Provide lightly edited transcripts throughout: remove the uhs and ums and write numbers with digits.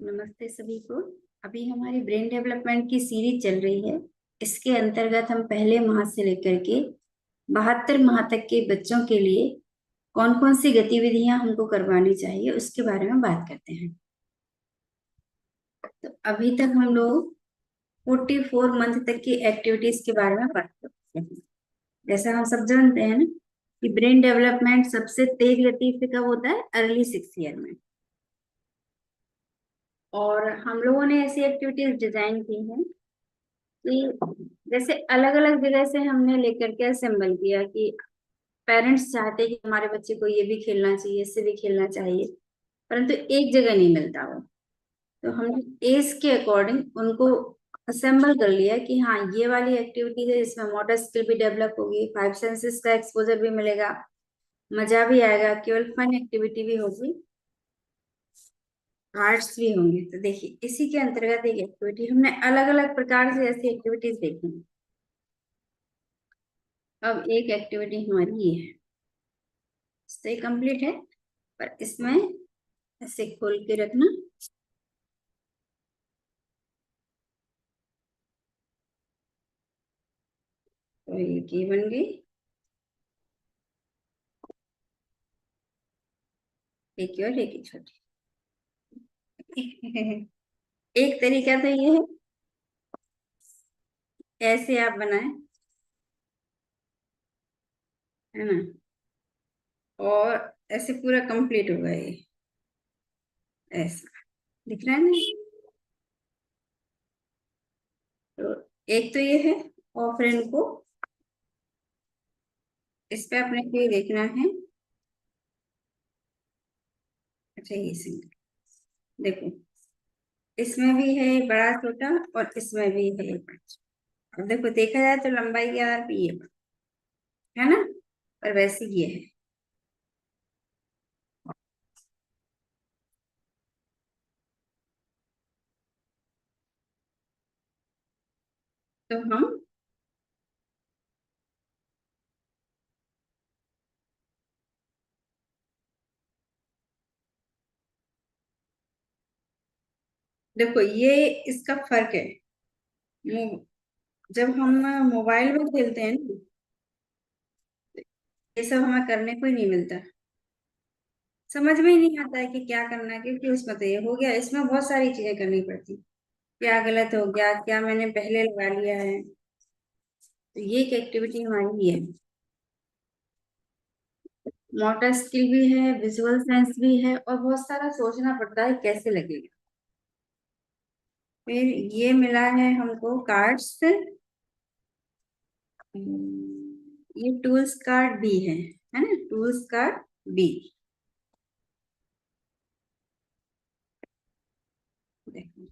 नमस्ते सभी को। अभी हमारी ब्रेन डेवलपमेंट की सीरीज चल रही है। इसके अंतर्गत हम पहले माह से लेकर के 72 माह तक के बच्चों के लिए कौन कौन सी गतिविधियां हमको करवानी चाहिए उसके बारे में बात करते हैं। तो अभी तक हम लोग 44 मंथ तक की एक्टिविटीज के बारे में बात करते हैं। जैसा हम सब जानते हैं ना कि ब्रेन डेवलपमेंट सबसे तेज गति से कब होता है, अर्ली 6 ईयर में। और हम लोगों ने ऐसी एक्टिविटीज डिजाइन की हैं कि जैसे अलग अलग जगह से हमने लेकर के असेंबल किया कि पेरेंट्स चाहते हैं कि हमारे बच्चे को ये भी खेलना चाहिए, इससे भी खेलना चाहिए, परंतु एक जगह नहीं मिलता वो। तो हमने एज के अकॉर्डिंग उनको असेंबल कर लिया कि हाँ, ये वाली एक्टिविटी है जिसमें मोटर स्किल भी डेवलप होगी, 5 सेंसेस का एक्सपोजर भी मिलेगा, मजा भी आएगा, केवल फन एक्टिविटी भी होगी, आर्ट्स भी होंगे। तो देखिए, इसी के अंतर्गत एक एक्टिविटी हमने अलग अलग प्रकार से ऐसी एक्टिविटीज देखी। अब एक एक्टिविटी हमारी ये है, इससे कंप्लीट है, पर इसमें ऐसे खोल के रखना। तो ये की बन गई, एक की और एक की छोटी। एक तरीका तो ये है, ऐसे आप बनाएं, है ना, और ऐसे पूरा कंप्लीट होगा ये, ऐसा दिख रहा है ना। तो एक तो ये है, और फिर इनको इस पे अपने को ये देखना है। अच्छा, ये सिंगल देखो, इसमें भी है बड़ा छोटा और इसमें भी है बड़ा छोटा। अब देखो, देखा जाए तो लंबाई के आधार पे ये है ना, पर वैसे ये है। तो हम देखो, ये इसका फर्क है। मो- जब हम मोबाइल में खेलते हैं ना, ये सब हमें करने को ही नहीं मिलता, समझ में ही नहीं आता है कि क्या करना है, क्योंकि उसमें तो ये हो गया, इसमें बहुत सारी चीजें करनी पड़ती, क्या गलत हो गया, क्या मैंने पहले लगा लिया है। तो ये एक एक्टिविटी हमारी ये है, मोटर स्किल भी है, विजुअल सेंस भी है, और बहुत सारा सोचना पड़ता है कैसे लगेगा। फिर ये मिला है हमको कार्ड्स, ये टूल्स कार्ड भी है ना, टूल्स कार्ड बी। देखो,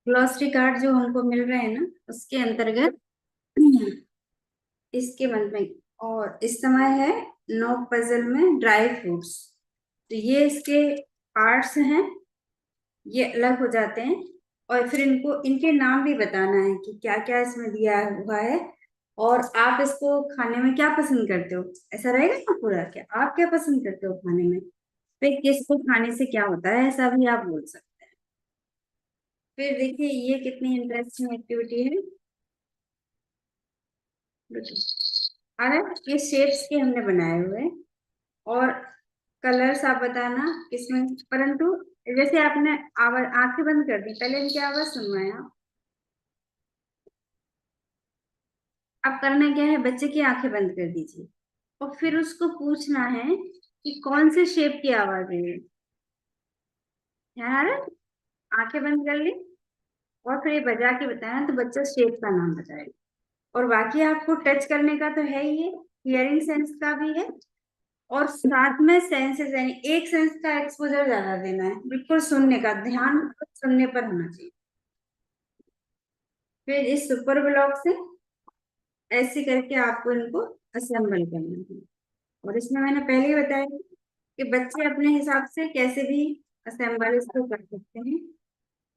ग्लॉसरी कार्ड जो हमको मिल रहे हैं ना, उसके अंतर्गत इसके मन में, और इस समय है नो पजल में ड्राई फ्रूट्स। तो ये इसके पार्ट्स हैं, ये अलग हो जाते हैं, और फिर इनको इनके नाम भी बताना है कि क्या क्या इसमें दिया हुआ है, और आप इसको खाने में क्या पसंद करते हो, ऐसा रहेगा ना पूरा, क्या आप क्या पसंद करते हो खाने में, फिर किसको खाने से क्या होता है, ऐसा भी आप बोल सकते हैं। फिर देखिए, ये कितनी इंटरेस्टिंग एक्टिविटी है। अरे, ये शेप्स के हमने बनाए हुए हैं, और कलर्स आप बताना किसमें, परंतु जैसे आपने आवाज आंखें बंद कर दी, पहले इनकी आवाज सुनवाए आप। अब करना क्या है, बच्चे की आंखें बंद कर दीजिए, और फिर उसको पूछना है कि कौन से शेप की आवाज है ये। ध्यान आ रहा है? आंखें बंद कर ली, और फिर ये बजा के बताना, तो बच्चा शेप का नाम बताएगा। और बाकी आपको टच करने का तो है ही है, हियरिंग सेंस का भी है, और साथ में सेंसेस, यानी एक सेंस का एक्सपोजर ज्यादा देना है, बिल्कुल सुनने का ध्यान सुनने पर होना चाहिए। फिर इस सुपर ब्लॉक से ऐसे करके आपको इनको असेंबल करना है, और इसमें मैंने पहले ही बताया कि बच्चे अपने हिसाब से कैसे भी असेंबल इसको कर सकते हैं।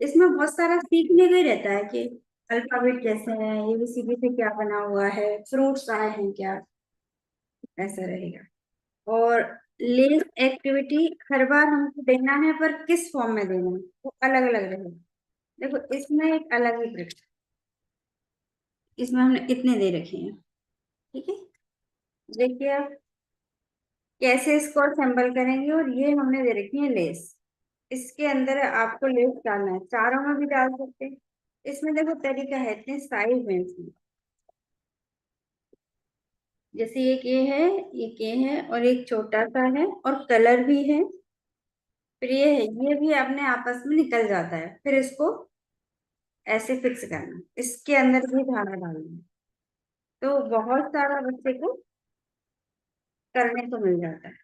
इसमें बहुत सारा सीखने का ही रहता है कि अल्फाबेट कैसे है, एबीसीडी से क्या बना हुआ है, फ्रूट्स आए हैं क्या, ऐसा रहेगा। और लेस एक्टिविटी हर बार हमको देना है, पर किस फॉर्म में देना है वो अलग अलग रहेगा। देखो इसमें एक अलग ही ट्रिक, इसमें हमने इतने दे रखे हैं, ठीक है। देखिए आप कैसे इसको असेंबल करेंगे। और ये हमने दे रखी है लेस, इसके अंदर आपको लेस डालना है, चारों में भी डाल सकते हैं। इसमें देखो तरीका है, इतने साइज में इसमें, जैसे एक ये है, एक ये है, और एक छोटा सा है, और कलर भी है। फिर ये भी अपने आपस में निकल जाता है। फिर इसको ऐसे फिक्स करना, इसके अंदर भी धागा डालना, तो बहुत सारा बच्चे को करने को मिल जाता है।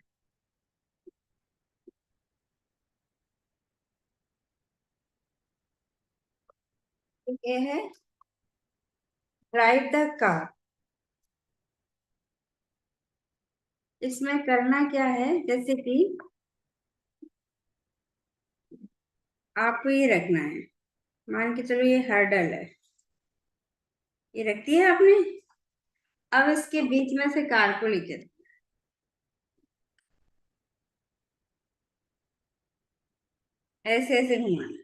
तो ये है राइट द कार। इसमें करना क्या है, जैसे कि आपको ये रखना है, मान के चलो ये हर्डल है, ये रखती है आपने। अब इसके बीच में से कार को लेके ऐसे ऐसे घुमाना,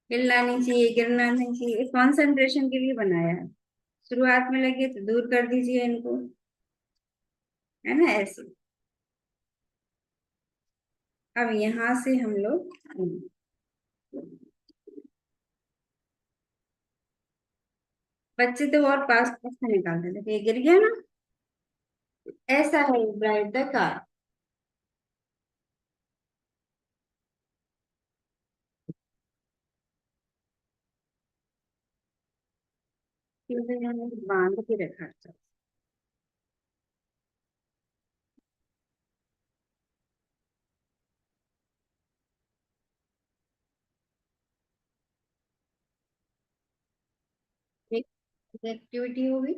हिलना नहीं चाहिए, गिरना नहीं चाहिए, कंसंट्रेशन के लिए बनाया है। शुरुआत में लगे तो दूर कर दीजिए इनको, है ना, ऐसे। अब यहां से हम लोग बच्चे तो और पास पास से निकालते थे, ये गिर गया ना। ऐसा है ब्राइट द कार। बांध के रखा था। एक एक्टिविटी होगी।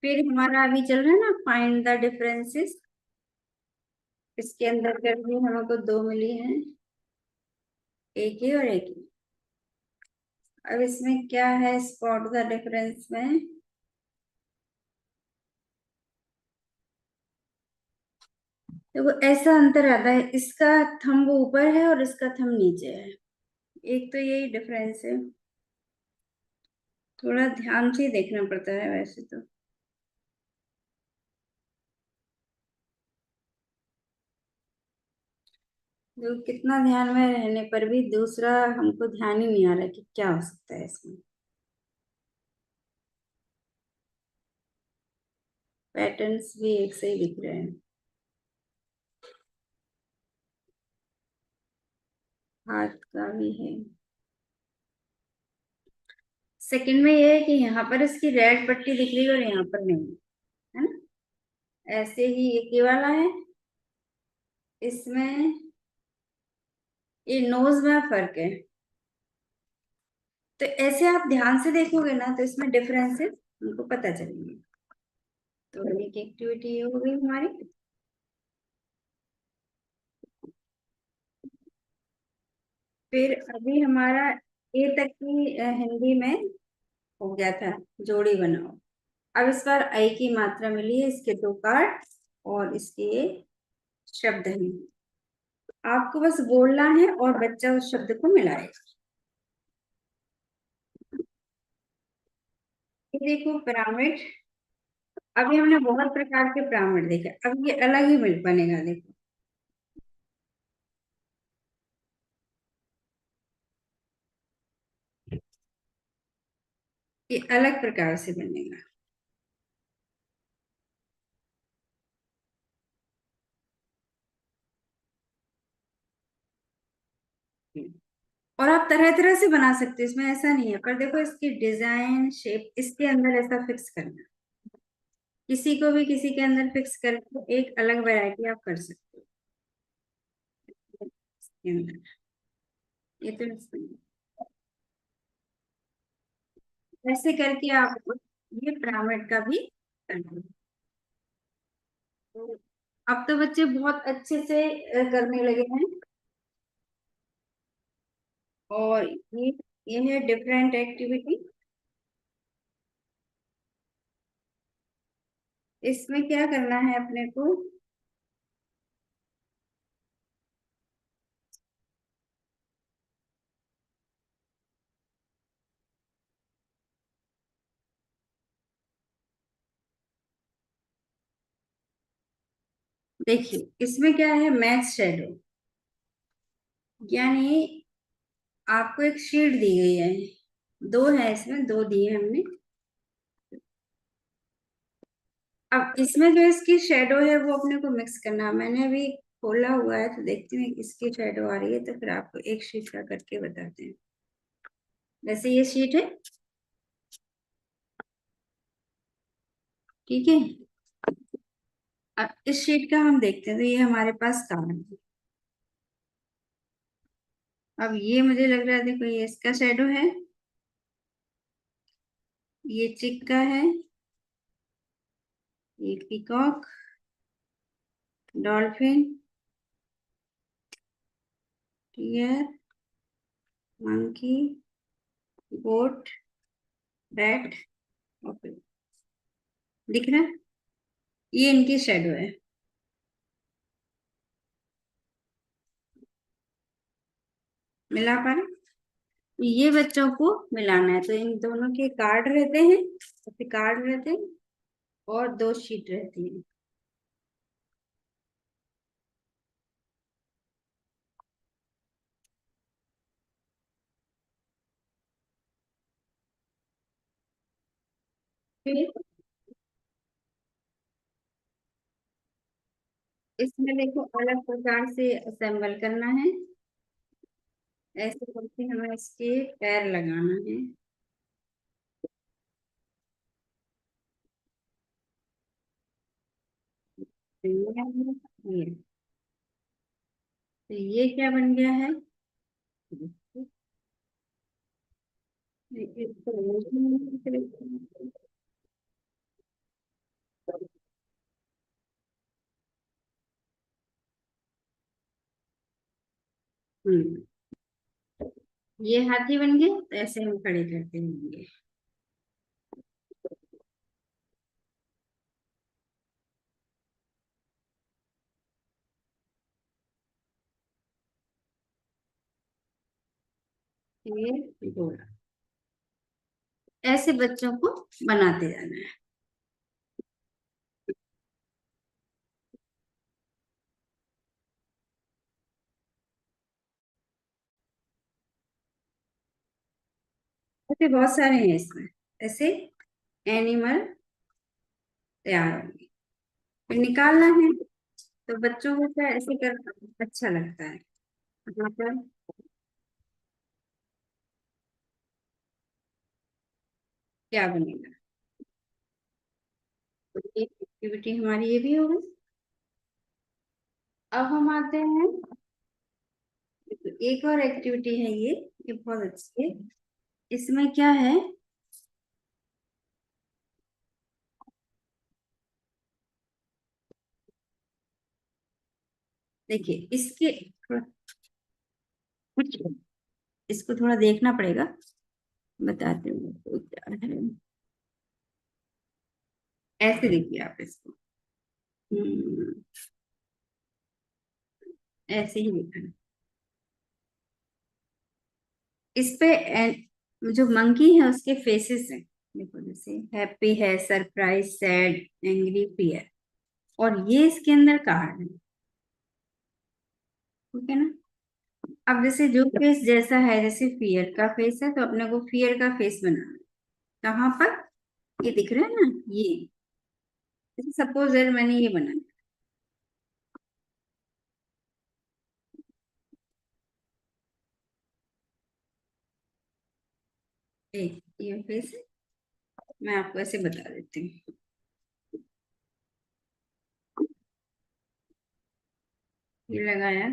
फिर हमारा अभी चल रहा है ना फाइंड द डिफरेंसेस। इसके अंदर कर भी हमको दो मिली हैं, एक ही और एक ही। अब इसमें क्या है, स्पॉट द डिफरेंस में देखो ऐसा अंतर आता है, इसका थंब ऊपर है और इसका थंब नीचे है। एक तो यही डिफरेंस है, थोड़ा ध्यान से ही देखना पड़ता है वैसे तो। देखो कितना ध्यान में रहने पर भी दूसरा हमको ध्यान ही नहीं आ रहा कि क्या हो सकता है इसमें। पैटर्न्स भी एक से ही दिख रहे हैं, हाथ का भी है। सेकंड में ये है कि यहाँ पर इसकी रेड पट्टी दिख रही है और यहाँ पर नहीं, है ना। ऐसे ही एक ये वाला है, इसमें ये नोज में फर्क है। तो ऐसे आप ध्यान से देखोगे ना तो इसमें डिफरेंसेस हमको पता चलेंगे। तो एक एक्टिविटी ये हो गई हमारी। फिर अभी हमारा ए तक की हिंदी में हो गया था, जोड़ी बनाओ। अब इस बार आई की मात्रा मिली है, इसके दो पार्ट और इसके ये शब्द हैं। आपको बस बोलना है और बच्चा उस शब्द को मिलाएगा। ये देखो पिरामिड। अभी हमने बहुत प्रकार के पिरामिड देखे, अब ये अलग ही मिल बनेगा, देखो ये अलग प्रकार से बनेगा। और आप तरह तरह से बना सकते हो, इसमें ऐसा नहीं है, पर देखो इसकी डिजाइन शेप इसके अंदर ऐसा फिक्स करना, किसी को भी किसी के अंदर फिक्स करके एक अलग वैरायटी आप कर सकते हो इसके अंदर। ये तो ऐसे करके आप ये पिरामिड का भी तो अब तो बच्चे बहुत अच्छे से करने लगे हैं। और ये है डिफरेंट एक्टिविटी। इसमें क्या करना है अपने को? देखिए इसमें क्या है, मैच शेडो। यानी आपको एक शीट दी गई है, दो है, इसमें दो दिए हमने। अब इसमें जो इसकी शेडो है वो अपने को मिक्स करना है। मैंने अभी खोला हुआ है तो देखती हूँ किसकी शेडो आ रही है, तो फिर आपको एक शीट का करके बताते हैं। वैसे ये शीट है, ठीक है। अब इस शीट का हम देखते हैं, तो ये हमारे पास कार्ड है। अब ये मुझे लग रहा है, देखो ये इसका शेडो है, ये चिक का है, ये पीकॉक, डॉल्फिन, टियर, मंकी, गोट, रैट, ओके। दिख रहा है? ये इनकी शेडो है। मिला पा रहे? ये बच्चों को मिलाना है, तो इन दोनों के कार्ड रहते हैं, तो कार्ड रहते हैं और दो शीट रहती है। फिर इसमें देखो अलग प्रकार से असेंबल करना है। ऐसे करके हमें इसके पैर लगाना है। तो ये क्या बन गया है? हम्म, ये हाथी बन गए, तो ऐसे हम खड़े करते होंगे। ये घोड़ा। ऐसे बच्चों को बनाते जाना है। ऐसे बहुत सारे हैं इसमें, ऐसे एनिमल तैयार होंगे। फिर निकालना है, तो बच्चों को क्या ऐसे कर अच्छा लगता है। यहाँ पर क्या बनेगा? तो एक एक्टिविटी हमारी ये भी हो गई। अब हम आते हैं, तो एक और एक्टिविटी है ये बहुत अच्छी है। इसमें क्या है, देखिए इसके थोड़ा कुछ, इसको थोड़ा देखना पड़ेगा, बताते हैं तो क्या है। ऐसे देखिए आप इसको। हम्म, ऐसे ही देखना है। इस पे जो मंकी है उसके फेसेस हैं। देखो जैसे हैप्पी है, सरप्राइज, सैड, एंग्री, फियर। और ये इसके अंदर कार्ड है, ठीक है ना। अब जैसे जो फेस जैसा है, जैसे फियर का फेस है, तो अपने को फियर का फेस बनाना है। कहाँ पर? ये दिख रहा है ना, ये। सपोज मैंने ये बनाया, एक ये फेस है। मैं आपको ऐसे बता देती हूँ। ये लगाया,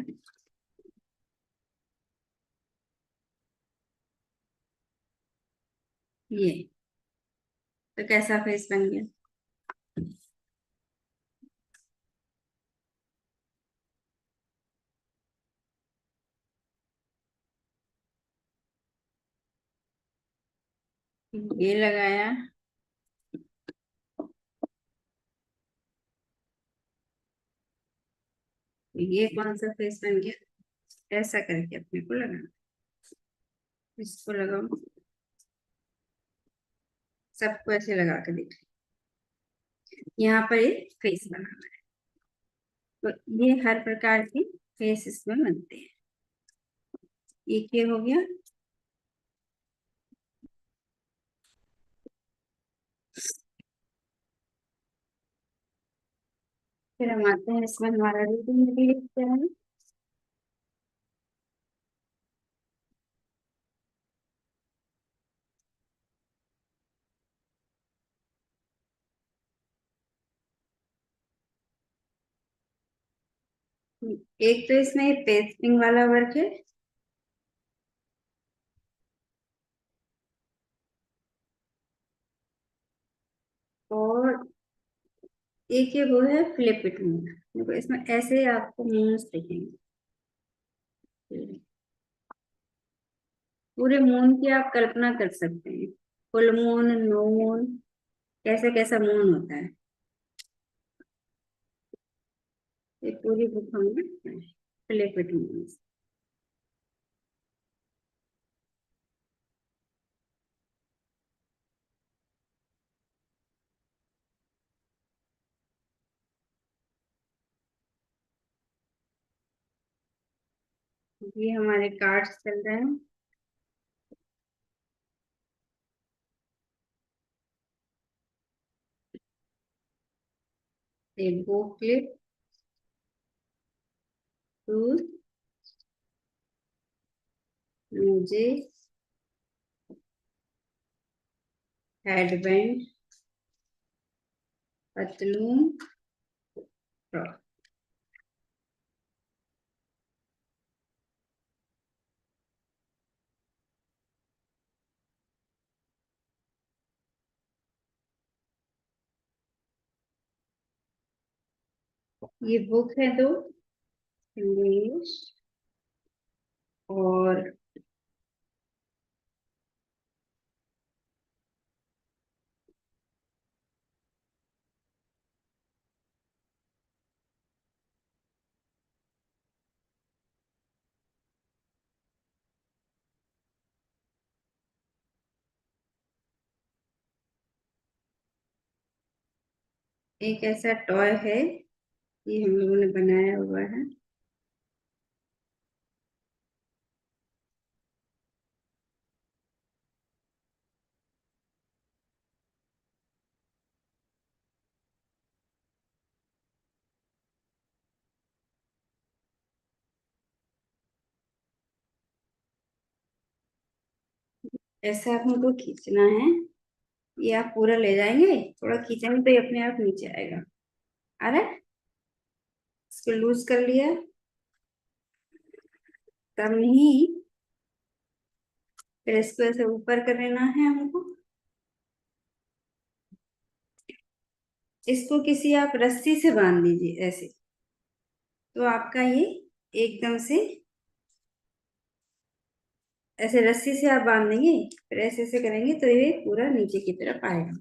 ये, तो कैसा फेस बन गया? ये लगाया, ये कौन सा फेस बन गया। ऐसा करके अपने को लगाना, इसको लगाओ, सबको ऐसे लगा के देख, यहाँ पर एक फेस बनाना है। तो ये हर प्रकार के फेस इसमें बनते हैं। एक ये हो गया। फिर हम आते हैं इसमें, हमारा रीडिंग मटेरियल क्या है। एक तो इसमें पेस्टिंग वाला वर्क है, और एक ये वो है फ्लिप इट मून। देखो इसमें ऐसे आपको मून्स दिखेंगे, पूरे मून की आप कल्पना कर सकते हैं, फुल मून, नो मून, कैसा कैसा मून होता है। ये पूरी बुक हमने फ्लिप इट मून। ये हमारे कार्ड्स चल रहे हैं। ये गो क्लिप, टूल, मुझे, हेडबैंड, पतलून, फ्रॉक। ये बुक है दो, इंग्लिश और एक ऐसा टॉय है, ये हम लोगों ने बनाया हुआ है। ऐसा आप हमको खींचना है, ये आप पूरा ले जाएंगे, थोड़ा खींचेंगे तो ये अपने आप नीचे आएगा। आ रहा है, इसको लूज कर लिया, तब नहीं, फिर इसको ऐसे ऊपर कर लेना है हमको। इसको किसी आप रस्सी से बांध दीजिए ऐसे, तो आपका ये एकदम से ऐसे रस्सी से आप बांध देंगे, फिर ऐसे ऐसे करेंगे तो ये पूरा नीचे की तरफ आएगा।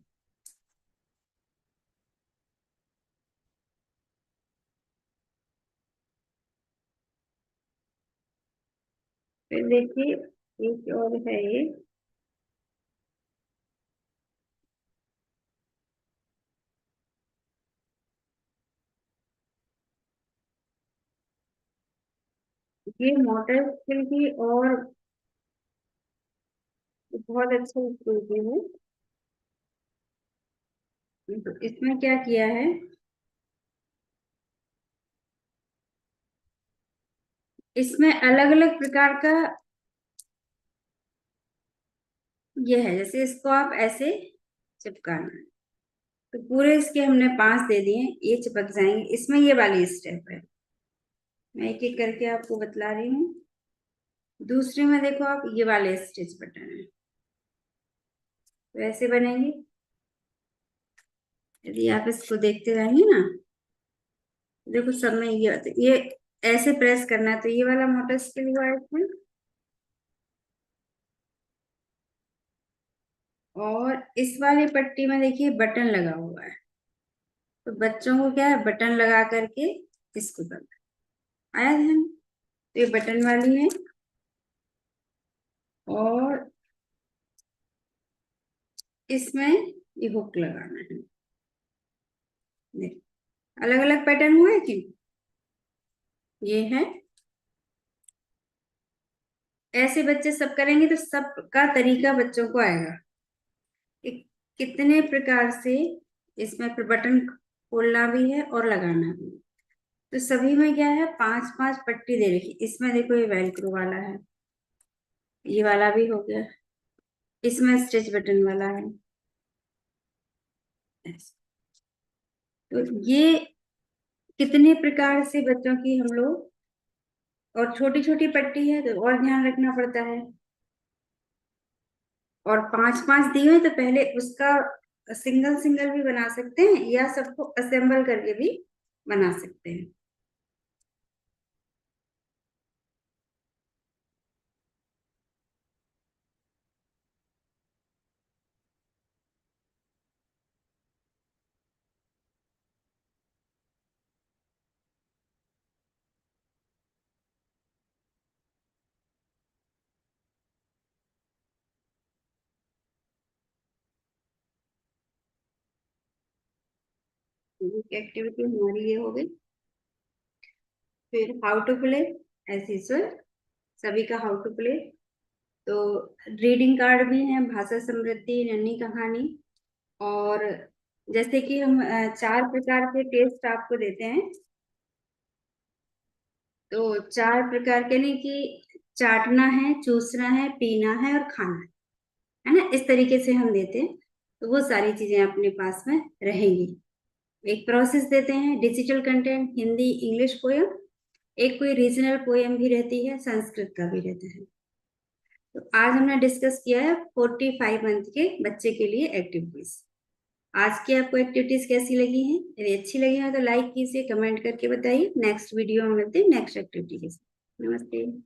फिर देखिए, एक और है ये मोटर स्किल की और बहुत अच्छी स्किल की है। तो इसमें क्या किया है, इसमें अलग अलग प्रकार का ये है। जैसे इसको आप ऐसे चिपकाना है, तो पूरे इसके हमने 5 दे दिए, ये चिपक जाएंगे। इसमें ये वाली स्टेप है, मैं एक एक करके आपको बतला रही हूँ। दूसरे में देखो आप, ये वाले स्टिच बटन है, वैसे बनेंगे। यदि आप इसको देखते रहेंगे ना, देखो सब में ये ऐसे प्रेस करना है, तो ये वाला मोटर स्किल हुआ है इसमें। और इस वाली पट्टी में देखिए बटन लगा हुआ है, तो बच्चों को क्या है, बटन लगा करके इसको करना। आया ध्यान? तो ये बटन वाली है, और इसमें ये हुक लगाना है। अलग अलग पैटर्न हुए कि ये है। ऐसे बच्चे सब करेंगे तो सबका तरीका बच्चों को आएगा कि कितने प्रकार से इसमें फिर बटन खोलना भी है और लगाना भी है। तो सभी में क्या है, 5-5 पट्टी दे रखी। इसमें देखो ये वेलक्रो वाला है, ये वाला भी हो गया, इसमें स्टिच बटन वाला है। तो ये कितने प्रकार से बच्चों की हम लोग, और छोटी छोटी पट्टी है तो और ध्यान रखना पड़ता है। और 5-5 दिए हैं तो पहले उसका सिंगल सिंगल भी बना सकते हैं, या सबको असेंबल करके भी बना सकते हैं। एक्टिविटी हमारी ये हो गई। फिर how to play as usual, सभी का हाउ टू प्ले। तो रीडिंग कार्ड भी है, भाषा समृद्धि, नन्ही कहानी। और जैसे कि हम 4 प्रकार के टेस्ट आपको देते हैं, तो 4 प्रकार के, नहीं कि चाटना है, चूसना है, पीना है और खाना है ना, इस तरीके से हम देते हैं। तो वो सारी चीजें अपने पास में रहेंगी। एक प्रोसेस देते हैं, digital content, Hindi English poem, एक कोई रीजनल पोयम भी रहती है, संस्कृत का भी रहता है। तो आज हमने डिस्कस किया है 45 मंथ के बच्चे के लिए एक्टिविटीज। आज की आपको एक्टिविटीज कैसी लगी हैं? यदि अच्छी लगी है तो लाइक कीजिए, कमेंट करके बताइए। नेक्स्ट वीडियो में मिलते हैं नेक्स्ट एक्टिविटी के साथ। नमस्ते।